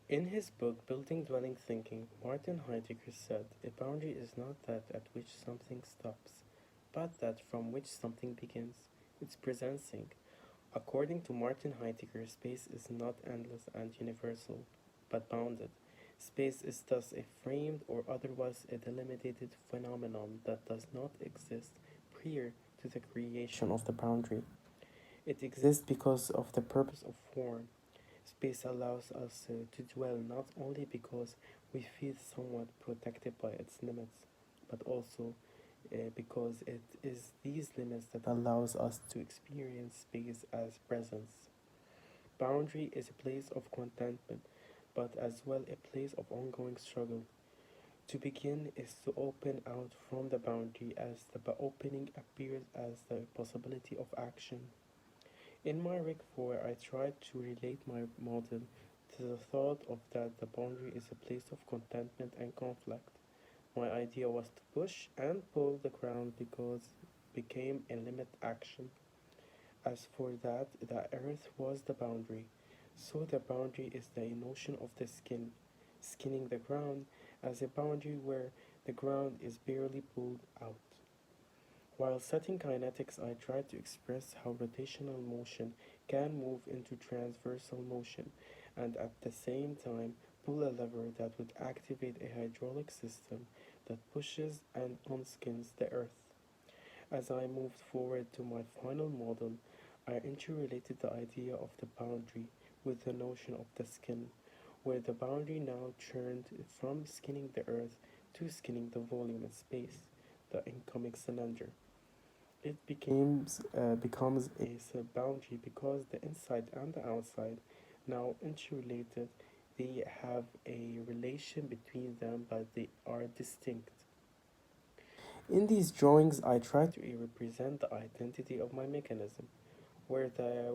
In his book Building Dwelling Thinking, Martin Heidegger said, "A boundary is not that at which something stops, but that from which something begins." It's presencing. According to Martin Heidegger, space is not endless and universal, but bounded. Space is thus a framed or otherwise a delimited phenomenon that does not exist prior to the creation of the boundary. It exists because of the purpose of form. Space allows us to dwell not only because we feel somewhat protected by its limits, but also because it is these limits that allows us to experience space as presence. Boundary is a place of contentment, but as well a place of ongoing struggle. To begin is to open out from the boundary as the opening appears as the possibility of action. In my Rick 4, I tried to relate my model to the thought of that the boundary is a place of contentment and conflict. My idea was to push and pull the ground because it became a limit action. As for that, the earth was the boundary. So the boundary is the notion of the skin, skinning the ground as a boundary where the ground is barely pulled out. While studying kinetics, I tried to express how rotational motion can move into transversal motion and at the same time pull a lever that would activate a hydraulic system that pushes and unskins the earth. As I moved forward to my final model, I interrelated the idea of the boundary with the notion of the skin, where the boundary now turned from skinning the earth to skinning the volume in space, the incoming cylinder. It becomes a boundary because the inside and the outside, now interrelated, they have a relation between them, but they are distinct. In these drawings, I try to represent the identity of my mechanism, where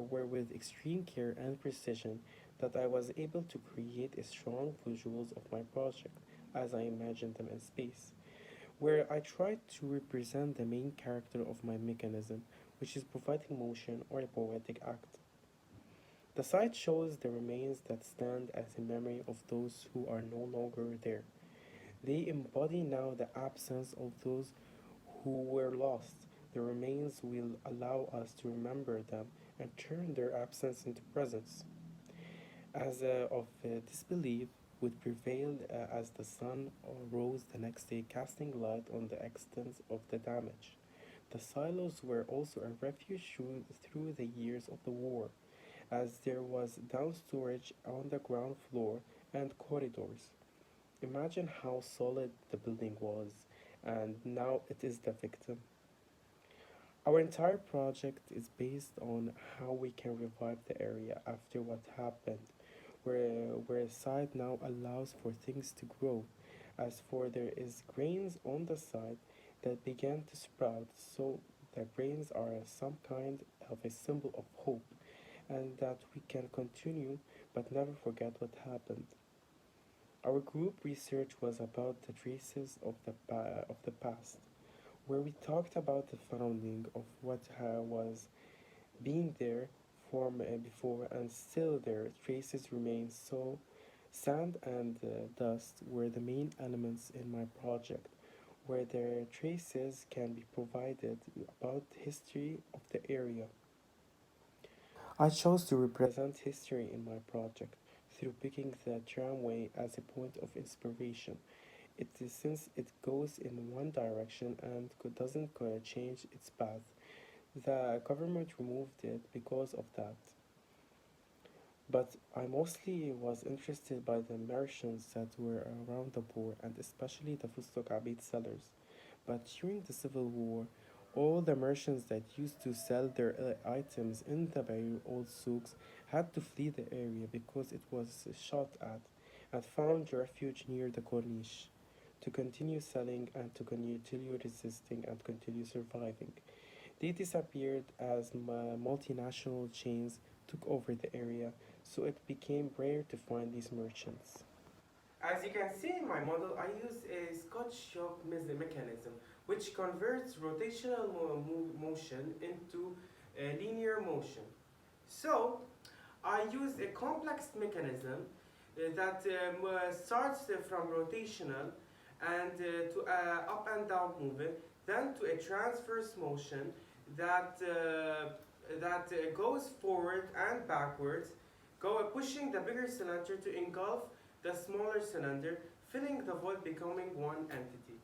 with extreme care and precision that I was able to create a strong visuals of my project as I imagined them in space, where I tried to represent the main character of my mechanism, which is providing motion or a poetic act. The site shows the remains that stand as a memory of those who are no longer there. They embody now the absence of those who were lost. The remains will allow us to remember them and turn their absence into presence. As of disbelief would prevail as the sun rose the next day, casting light on the extent of the damage. The silos were also a refuge through the years of the war, as there was down storage on the ground floor and corridors. Imagine how solid the building was, and now it is the victim. Our entire project is based on how we can revive the area after what happened, where a site now allows for things to grow. As for there is grains on the side that began to sprout, so the grains are some kind of a symbol of hope, and that we can continue but never forget what happened. Our group research was about the traces of the past, where we talked about the founding of what was being there from before and still there. Traces remain. So sand and dust were the main elements in my project, where their traces can be provided about history of the area. I chose to represent history in my project through picking the tramway as a point of inspiration. It is since it goes in one direction and doesn't change its path. The government removed it because of that. But I mostly was interested by the merchants that were around the port and especially the Fustok Abid sellers. But during the Civil War, all the merchants that used to sell their items in the Beirut old souks had to flee the area because it was shot at and found refuge near the Corniche to continue selling and to continue resisting and continue surviving. They disappeared as multinational chains took over the area, so it became rare to find these merchants. As you can see in my model, I use a Scotch yoke mechanism, which converts rotational motion into linear motion. So, I use a complex mechanism that starts from rotational and to up and down movement, then to a transverse motion that goes forward and backwards, pushing the bigger cylinder to engulf the smaller cylinder, filling the void, becoming one entity.